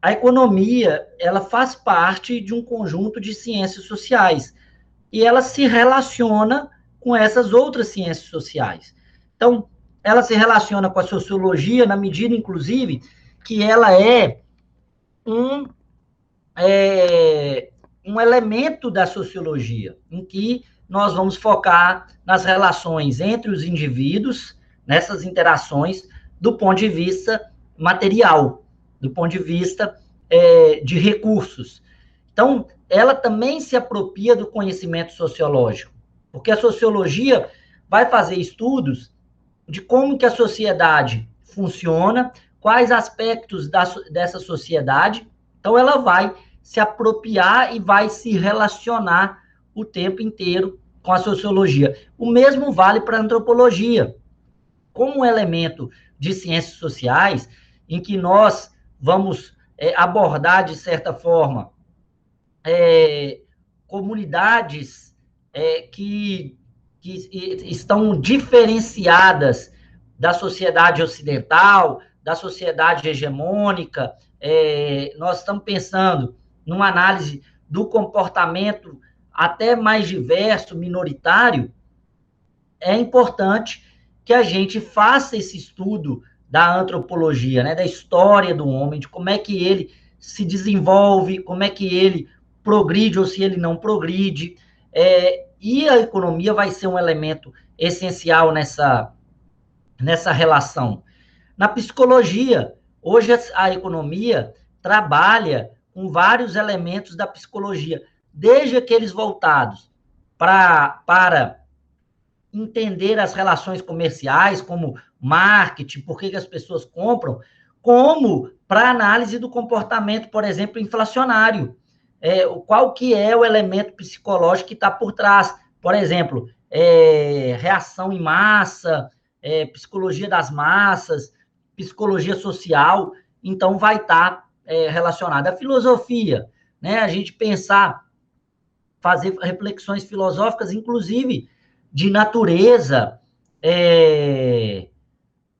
A economia, ela faz parte de um conjunto de ciências sociais e ela se relaciona com essas outras ciências sociais. Então, ela se relaciona com a sociologia na medida, inclusive, que ela um, é, um elemento da sociologia, em que nós vamos focar nas relações entre os indivíduos, nessas interações, do ponto de vista material, do ponto de vista de recursos. Então, ela também se apropria do conhecimento sociológico, porque a sociologia vai fazer estudos de como que a sociedade funciona, quais aspectos dessa sociedade. Então, ela vai se apropriar e vai se relacionar o tempo inteiro com a sociologia. O mesmo vale para a antropologia. Como um elemento de ciências sociais, em que nós vamos abordar, de certa forma, comunidades que estão diferenciadas da sociedade ocidental, da sociedade hegemônica. Nós estamos pensando numa análise do comportamento até mais diverso, minoritário. É importante que a gente faça esse estudo da antropologia, né, da história do homem, de como é que ele se desenvolve, como é que ele progride ou se ele não progride. E a economia vai ser um elemento essencial nessa relação. Na psicologia, hoje a economia trabalha com vários elementos da psicologia, desde aqueles voltados para entender as relações comerciais, como marketing, por que as pessoas compram, como para análise do comportamento, por exemplo, inflacionário. Qual que é o elemento psicológico que está por trás? Por exemplo, reação em massa, psicologia das massas, psicologia social, então vai estar relacionada. A filosofia, né? A gente pensar, fazer reflexões filosóficas, inclusive de natureza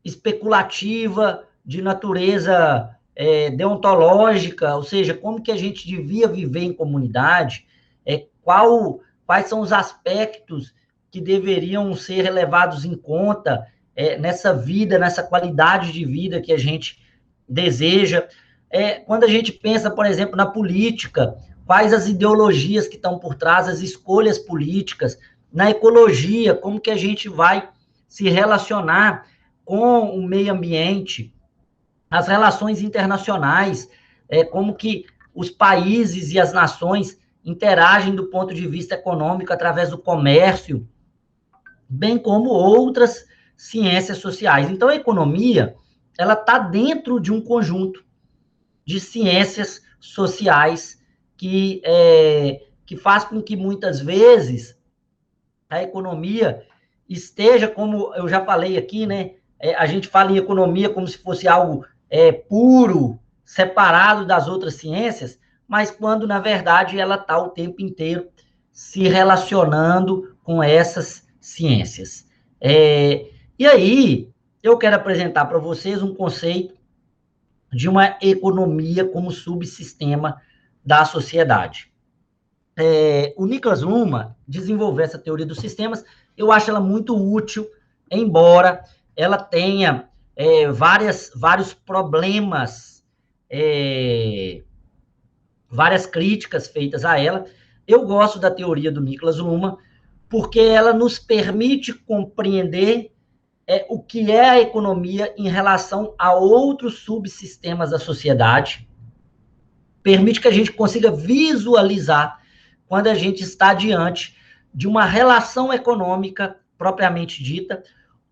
especulativa, de natureza deontológica, ou seja, como que a gente devia viver em comunidade, quais são os aspectos que deveriam ser levados em conta nessa vida, nessa qualidade de vida que a gente deseja. Quando a gente pensa, por exemplo, na política, quais as ideologias que estão por trás, as escolhas políticas, na ecologia, como que a gente vai se relacionar com o meio ambiente, as relações internacionais, como que os países e as nações interagem do ponto de vista econômico através do comércio, bem como outras ciências sociais. Então, a economia, ela está dentro de um conjunto de ciências sociais que faz com que, muitas vezes, a economia esteja, como eu já falei aqui, né? A gente fala em economia como se fosse algo puro, separado das outras ciências, mas quando, na verdade, ela está o tempo inteiro se relacionando com essas ciências. E aí, eu quero apresentar para vocês um conceito de uma economia como subsistema da sociedade. O Niklas Luhmann desenvolveu essa teoria dos sistemas. Eu acho ela muito útil, embora ela tenha vários problemas, várias críticas feitas a ela. Eu gosto da teoria do Niklas Luhmann, porque ela nos permite compreender o que é a economia em relação a outros subsistemas da sociedade, permite que a gente consiga visualizar quando a gente está diante de uma relação econômica propriamente dita,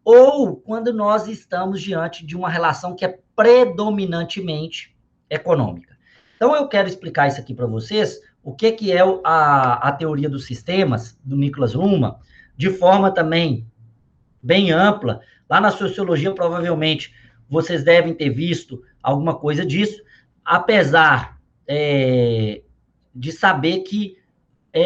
ou quando nós estamos diante de uma relação que é predominantemente econômica. Então, eu quero explicar isso aqui para vocês, o que é a teoria dos sistemas, do Niklas Luhmann, de forma também bem ampla. Lá na sociologia, provavelmente, vocês devem ter visto alguma coisa disso, apesar de saber que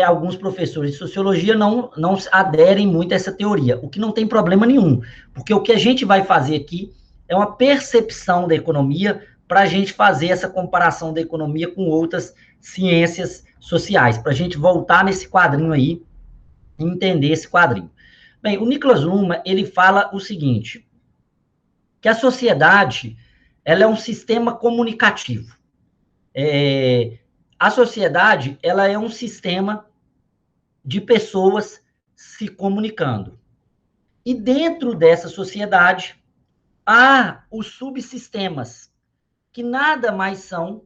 alguns professores de sociologia não aderem muito a essa teoria, o que não tem problema nenhum, porque o que a gente vai fazer aqui é uma percepção da economia para a gente fazer essa comparação da economia com outras ciências sociais, para a gente voltar nesse quadrinho aí e entender esse quadrinho. Bem, o Niklas Luhmann, ele fala o seguinte, que a sociedade, ela é um sistema comunicativo. A sociedade, ela é um sistema de pessoas se comunicando. E dentro dessa sociedade, há os subsistemas, que nada mais são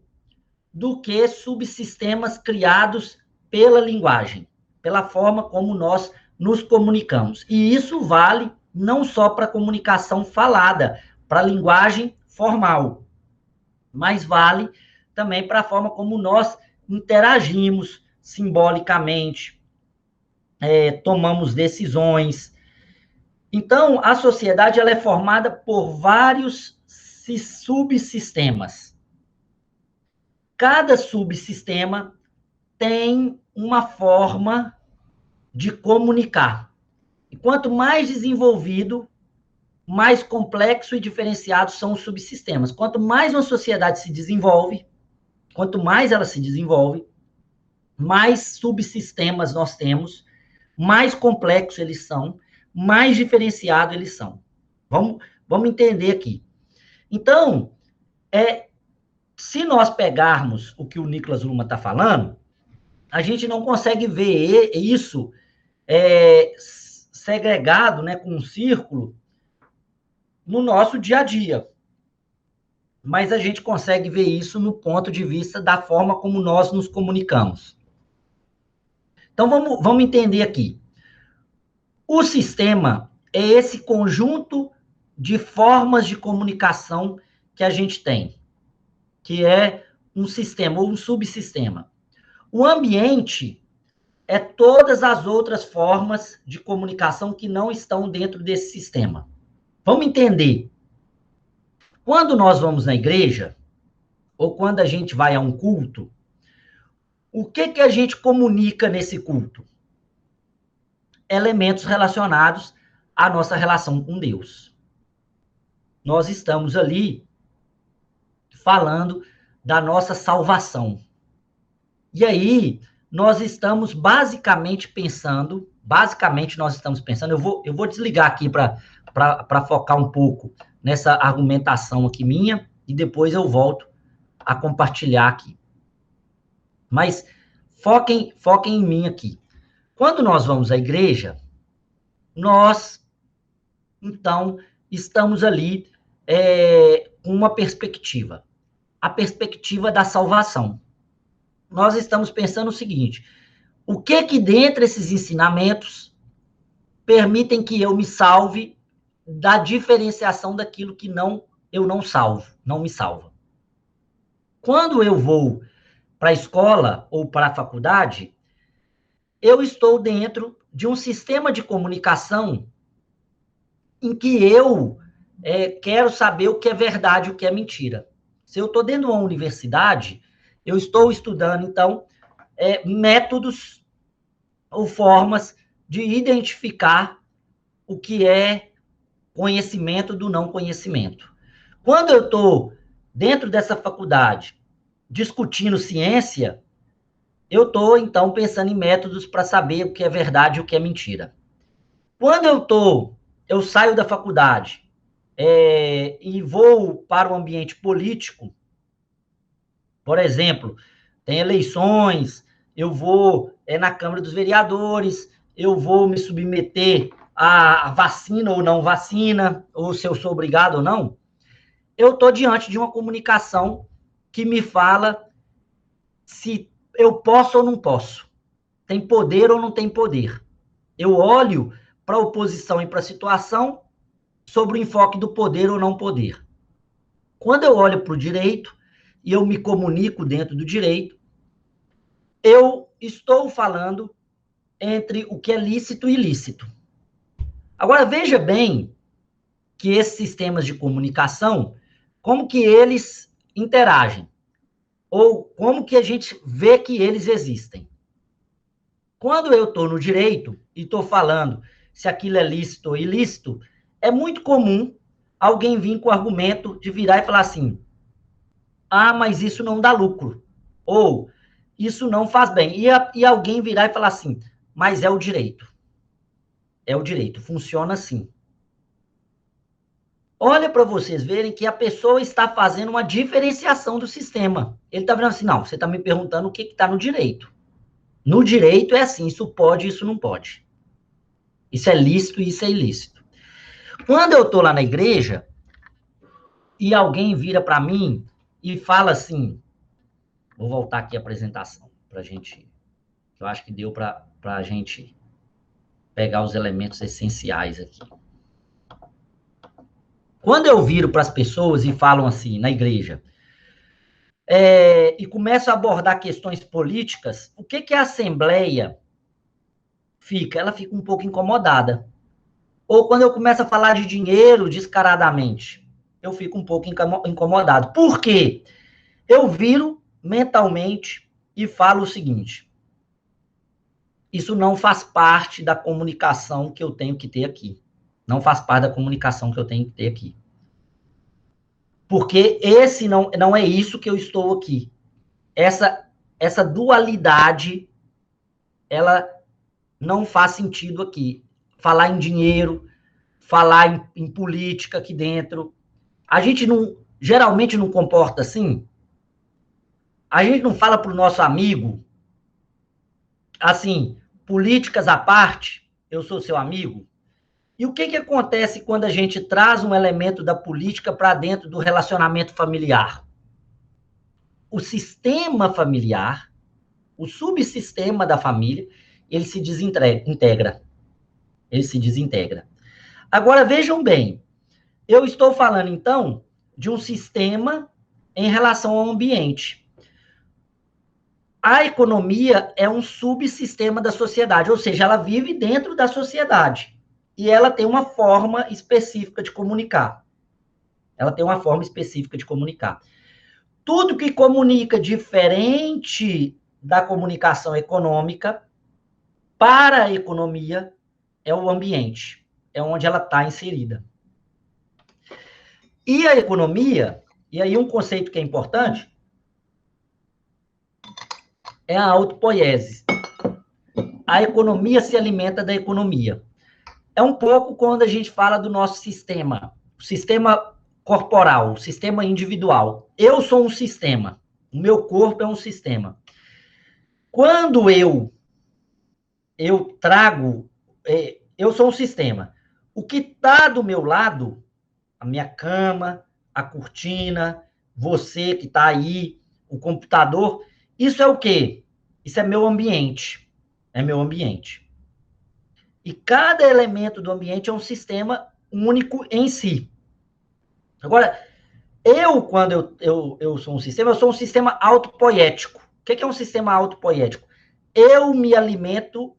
do que subsistemas criados pela linguagem, pela forma como nós nos comunicamos. E isso vale não só para a comunicação falada, para a linguagem formal, mas vale também para a forma como nós interagimos simbolicamente, tomamos decisões. Então, a sociedade ela é formada por vários subsistemas. Cada subsistema tem uma forma de comunicar. E quanto mais desenvolvido, mais complexo e diferenciado são os subsistemas. Quanto mais uma sociedade se desenvolve, quanto mais ela se desenvolve, mais subsistemas nós temos, mais complexos eles são, mais diferenciados eles são. Vamos entender aqui. Então, se nós pegarmos o que o Niklas Luhmann está falando, a gente não consegue ver isso segregado, né, com um círculo, no nosso dia a dia. Mas a gente consegue ver isso no ponto de vista da forma como nós nos comunicamos. Então, vamos entender aqui. O sistema é esse conjunto de formas de comunicação que a gente tem, que é um sistema ou um subsistema. O ambiente é todas as outras formas de comunicação que não estão dentro desse sistema. Vamos entender. Quando nós vamos na igreja, ou quando a gente vai a um culto, o que a gente comunica nesse culto? Elementos relacionados à nossa relação com Deus. Nós estamos ali falando da nossa salvação. E aí, nós estamos basicamente pensando, eu vou desligar aqui para focar um pouco nessa argumentação aqui minha, e depois eu volto a compartilhar aqui. Mas foquem em mim aqui. Quando nós vamos à igreja, nós, então, estamos ali com uma perspectiva. A perspectiva da salvação. Nós estamos pensando o seguinte, o que dentre esses ensinamentos permitem que eu me salve da diferenciação daquilo que eu não salvo, não me salva. Quando eu vou para a escola ou para a faculdade, eu estou dentro de um sistema de comunicação em que eu quero saber o que é verdade e o que é mentira. Se eu estou dentro de uma universidade, eu estou estudando, então, métodos ou formas de identificar o que é conhecimento do não conhecimento. Quando eu estou dentro dessa faculdade discutindo ciência, eu estou, então, pensando em métodos para saber o que é verdade e o que é mentira. Quando eu saio da faculdade e vou para o ambiente político, por exemplo, tem eleições, eu vou na Câmara dos Vereadores, eu vou me submeter a vacina ou não vacina, ou se eu sou obrigado ou não, eu estou diante de uma comunicação que me fala se eu posso ou não posso, tem poder ou não tem poder. Eu olho para a oposição e para a situação sobre o enfoque do poder ou não poder. Quando eu olho para o direito e eu me comunico dentro do direito, eu estou falando entre o que é lícito e ilícito. Agora, veja bem que esses sistemas de comunicação, como que eles interagem, ou como que a gente vê que eles existem. Quando eu estou no direito e estou falando se aquilo é lícito ou ilícito, é muito comum alguém vir com o argumento de virar e falar assim, ah, mas isso não dá lucro. Ou, isso não faz bem. E alguém virar e falar assim, mas é o direito. É o direito, funciona assim. Olha para vocês verem que a pessoa está fazendo uma diferenciação do sistema. Ele está vendo assim, não, você está me perguntando o que está no direito. No direito é assim, isso pode, isso não pode. Isso é lícito, isso é ilícito. Quando eu estou lá na igreja e alguém vira para mim e fala assim, vou voltar aqui a apresentação para a gente, eu acho que deu para a gente pegar os elementos essenciais aqui. Quando eu viro para as pessoas e falam assim, na igreja, e começo a abordar questões políticas, o que a Assembleia fica? Ela fica um pouco incomodada. Ou quando eu começo a falar de dinheiro descaradamente, eu fico um pouco incomodado. Por quê? Eu viro mentalmente e falo o seguinte, isso não faz parte da comunicação que eu tenho que ter aqui. Não faz parte da comunicação que eu tenho que ter aqui. Porque esse não é isso que eu estou aqui. Essa dualidade, ela não faz sentido aqui. Falar em dinheiro, falar em política aqui dentro. A gente geralmente não comporta assim. A gente não fala para o nosso amigo, assim, políticas à parte, eu sou seu amigo. E o que acontece quando a gente traz um elemento da política para dentro do relacionamento familiar? O sistema familiar, o subsistema da família, ele se desintegra. Ele se desintegra. Agora, vejam bem, eu estou falando, então, de um sistema em relação ao ambiente. A economia é um subsistema da sociedade, ou seja, ela vive dentro da sociedade. E ela tem uma forma específica de comunicar. Ela tem uma forma específica de comunicar. Tudo que comunica diferente da comunicação econômica para a economia é o ambiente, é onde ela está inserida. E a economia, e aí um conceito que é importante, é a autopoiese. A economia se alimenta da economia. É um pouco quando a gente fala do nosso sistema, o sistema corporal, o sistema individual. Eu sou um sistema, o meu corpo é um sistema. Quando eu trago, eu sou um sistema. O que está do meu lado, a minha cama, a cortina, você que está aí, o computador, isso é o quê? Isso é meu ambiente. É meu ambiente. E cada elemento do ambiente é um sistema único em si. Agora, quando eu sou um sistema, eu sou um sistema autopoético. O que é um sistema autopoético? Eu me alimento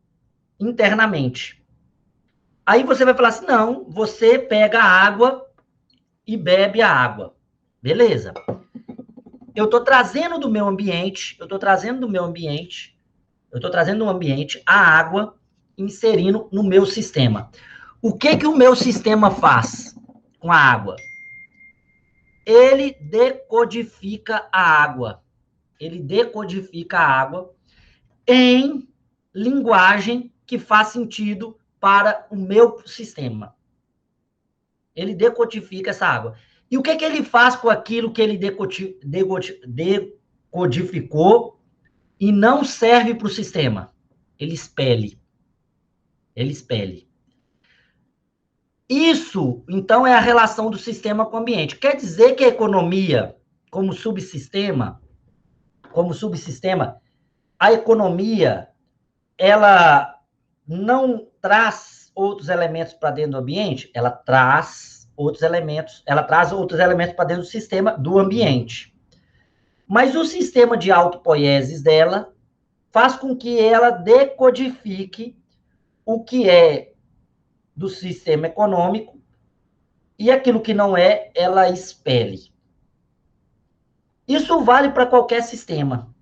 internamente. Aí você vai falar assim, não, você pega a água e bebe a água. Beleza. Eu estou trazendo do meu ambiente, a água, inserindo no meu sistema. O que o meu sistema faz com a água? Ele decodifica a água. Ele decodifica a água em linguagem que faz sentido para o meu sistema. Ele decodifica essa água. E o que ele faz com aquilo que ele decodificou e não serve para o sistema? Ele expele. Ele expele. Isso, então, é a relação do sistema com o ambiente. Quer dizer que a economia, como subsistema, a economia, ela não traz outros elementos para dentro do ambiente? Ela traz outros elementos para dentro do sistema do ambiente. Mas o sistema de autopoieses dela faz com que ela decodifique o que é do sistema econômico e aquilo que não é, ela expele. Isso vale para qualquer sistema.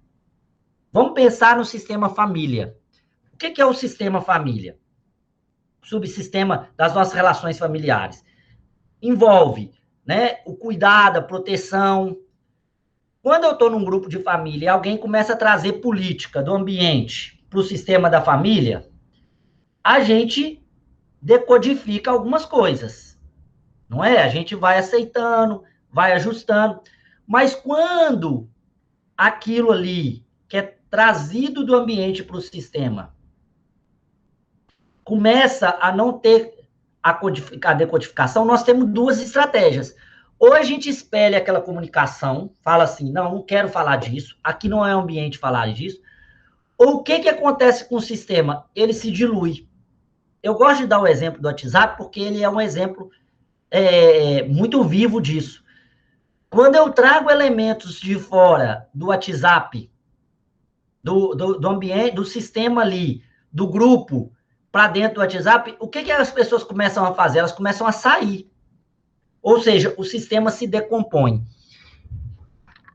Vamos pensar no sistema família. O que é o sistema família? O subsistema das nossas relações familiares. Envolve, né, o cuidado, a proteção, Quando eu estou num grupo de família e alguém começa a trazer política do ambiente para o sistema da família, a gente decodifica algumas coisas, não é? A gente vai aceitando, vai ajustando, mas quando aquilo ali que é trazido do ambiente para o sistema começa a não ter a decodificação, nós temos duas estratégias. Ou a gente espelha aquela comunicação, fala assim, não quero falar disso, aqui não é ambiente falar disso. Ou o que acontece com o sistema? Ele se dilui. Eu gosto de dar o exemplo do WhatsApp, porque ele é um exemplo muito vivo disso. Quando eu trago elementos de fora do WhatsApp, do ambiente, do sistema ali, do grupo, para dentro do WhatsApp, o que as pessoas começam a fazer? Elas começam a sair. Ou seja, o sistema se decompõe.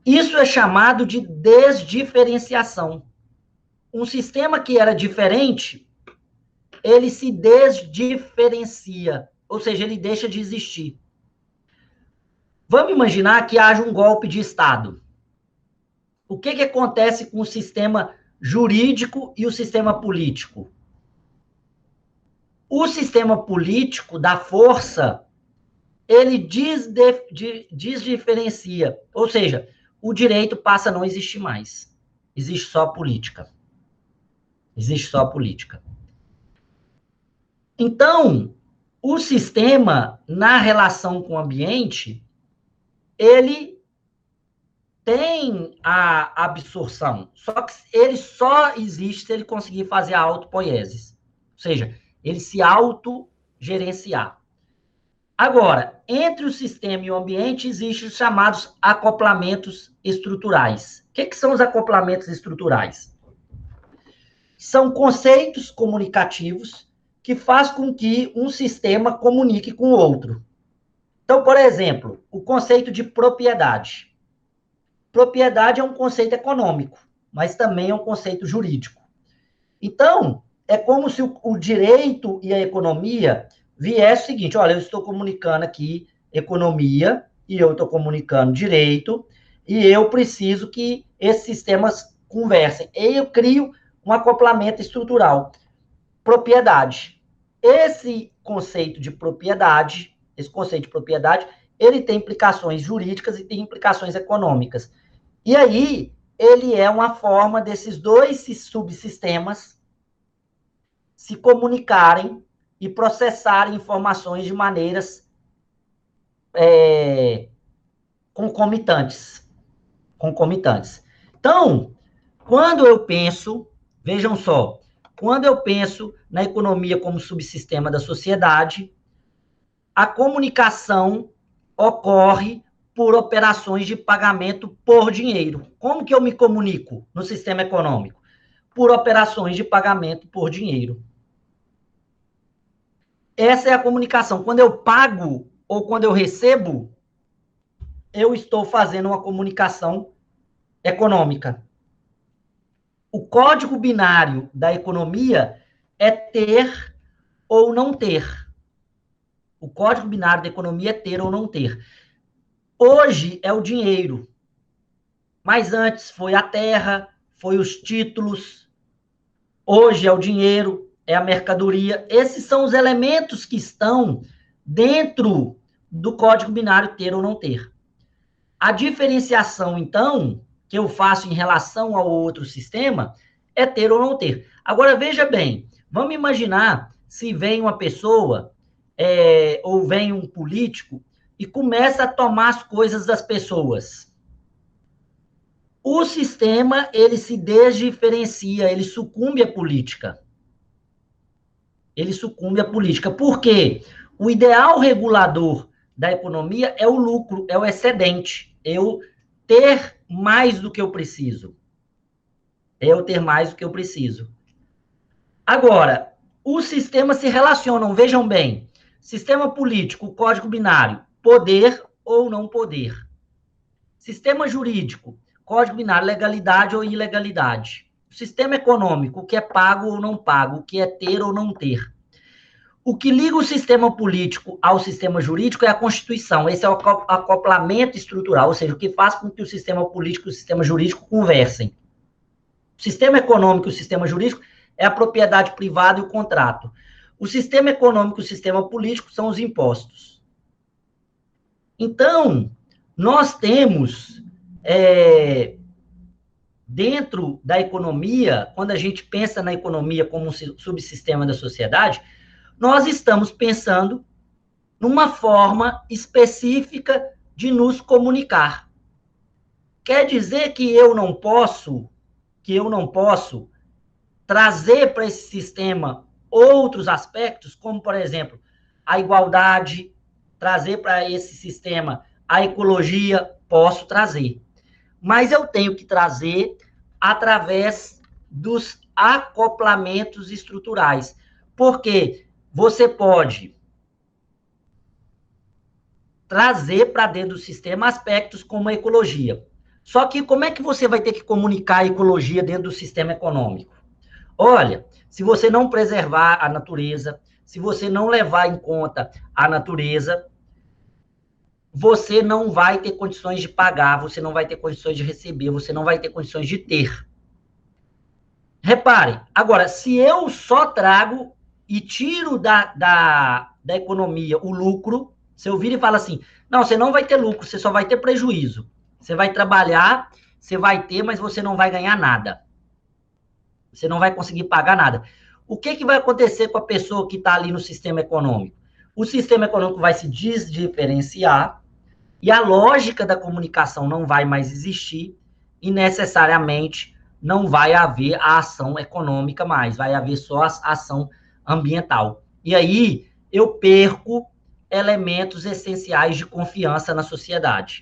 Isso é chamado de desdiferenciação. Um sistema que era diferente, ele se desdiferencia, ou seja, ele deixa de existir. Vamos imaginar que haja um golpe de Estado. O que acontece com o sistema jurídico e o sistema político? O sistema político da força, ele desdiferencia, ou seja, o direito passa a não existir mais. Existe só política. Existe só política. Então, o sistema, na relação com o ambiente, ele tem a absorção, só que ele só existe se ele conseguir fazer a autopoiesis, ou seja, ele se autogerenciar. Agora, entre o sistema e o ambiente, existem os chamados acoplamentos estruturais. O que são os acoplamentos estruturais? São conceitos comunicativos que fazem com que um sistema comunique com o outro. Então, por exemplo, o conceito de propriedade. Propriedade é um conceito econômico, mas também é um conceito jurídico. Então, é como se o direito e a economia viesse o seguinte, olha, eu estou comunicando aqui economia e eu estou comunicando direito e eu preciso que esses sistemas conversem. E eu crio um acoplamento estrutural. Propriedade. Esse conceito de propriedade, ele tem implicações jurídicas e tem implicações econômicas. E aí, ele é uma forma desses dois subsistemas se comunicarem e processarem informações de maneiras concomitantes. Então, quando eu penso, vejam só, quando eu penso na economia como subsistema da sociedade, a comunicação ocorre por operações de pagamento por dinheiro. Como que eu me comunico no sistema econômico? Por operações de pagamento por dinheiro. Essa é a comunicação. Quando eu pago ou quando eu recebo, eu estou fazendo uma comunicação econômica. O código binário da economia é ter ou não ter. O código binário da economia é ter ou não ter. Hoje é o dinheiro, mas antes foi a terra, foi os títulos. Hoje é o dinheiro, é a mercadoria. Esses são os elementos que estão dentro do código binário ter ou não ter. A diferenciação, então, que eu faço em relação ao outro sistema é ter ou não ter. Agora, veja bem, vamos imaginar se vem uma pessoa ou vem um político e começa a tomar as coisas das pessoas. O sistema, ele se desdiferencia, ele sucumbe à política. Ele sucumbe à política. Por quê? O ideal regulador da economia é o lucro, é o excedente. Eu ter mais do que eu preciso. Eu ter mais do que eu preciso. Agora, os sistemas se relacionam, vejam bem. Sistema político, código binário, poder ou não poder. Sistema jurídico, código binário, legalidade ou ilegalidade. Sistema econômico, o que é pago ou não pago, o que é ter ou não ter. O que liga o sistema político ao sistema jurídico é a Constituição. Esse é o acoplamento estrutural, ou seja, o que faz com que o sistema político e o sistema jurídico conversem. O sistema econômico e o sistema jurídico é a propriedade privada e o contrato. O sistema econômico e o sistema político são os impostos. Então, nós temos, dentro da economia, quando a gente pensa na economia como um subsistema da sociedade, nós estamos pensando numa forma específica de nos comunicar. Quer dizer que eu não posso trazer para esse sistema outros aspectos, como, por exemplo, a igualdade, trazer para esse sistema a ecologia, posso trazer. Mas eu tenho que trazer através dos acoplamentos estruturais. Porque você pode trazer para dentro do sistema aspectos como a ecologia. Só que como é que você vai ter que comunicar a ecologia dentro do sistema econômico? Olha, se você não preservar a natureza, se você não levar em conta a natureza, você não vai ter condições de pagar, você não vai ter condições de receber, você não vai ter condições de ter. Repare, agora, se eu só trago e tiro da economia o lucro, se eu vir e falo assim, não, você não vai ter lucro, você só vai ter prejuízo. Você vai trabalhar, você vai ter, mas você não vai ganhar nada. Você não vai conseguir pagar nada. O que vai acontecer com a pessoa que está ali no sistema econômico? O sistema econômico vai se desdiferenciar e a lógica da comunicação não vai mais existir e necessariamente não vai haver a ação econômica mais, vai haver só a ação ambiental. E aí eu perco elementos essenciais de confiança na sociedade.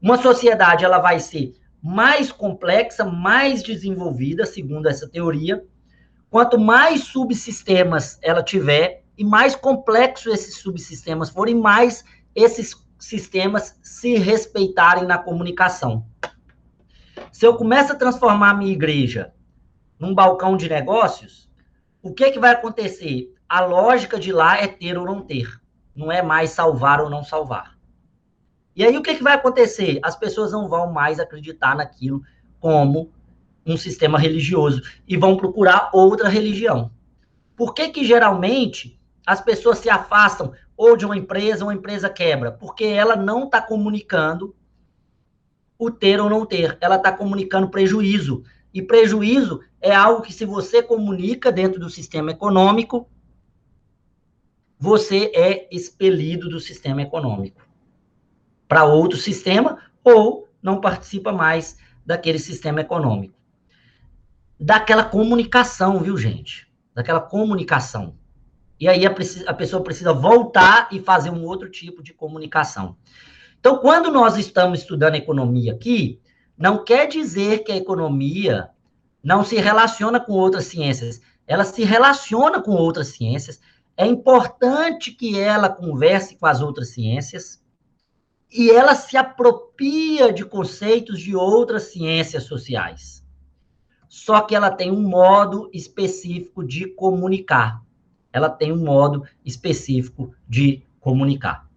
Uma sociedade ela vai ser mais complexa, mais desenvolvida, segundo essa teoria. Quanto mais subsistemas ela tiver, e mais complexos esses subsistemas forem, mais esses sistemas se respeitarem na comunicação. Se eu começo a transformar a minha igreja num balcão de negócios, o que vai acontecer? A lógica de lá é ter ou não ter. Não é mais salvar ou não salvar. E aí o que vai acontecer? As pessoas não vão mais acreditar naquilo como um sistema religioso e vão procurar outra religião. Por que geralmente as pessoas se afastam ou de uma empresa quebra? Porque ela não está comunicando o ter ou não ter, ela está comunicando prejuízo. E prejuízo é algo que, se você comunica dentro do sistema econômico, você é expelido do sistema econômico para outro sistema ou não participa mais daquele sistema econômico. Daquela comunicação, viu, gente? Daquela comunicação. E aí a pessoa precisa voltar e fazer um outro tipo de comunicação. Então, quando nós estamos estudando economia aqui, não quer dizer que a economia não se relaciona com outras ciências. Ela se relaciona com outras ciências. É importante que ela converse com as outras ciências e ela se apropria de conceitos de outras ciências sociais. Só que ela tem um modo específico de comunicar. Ela tem um modo específico de comunicar.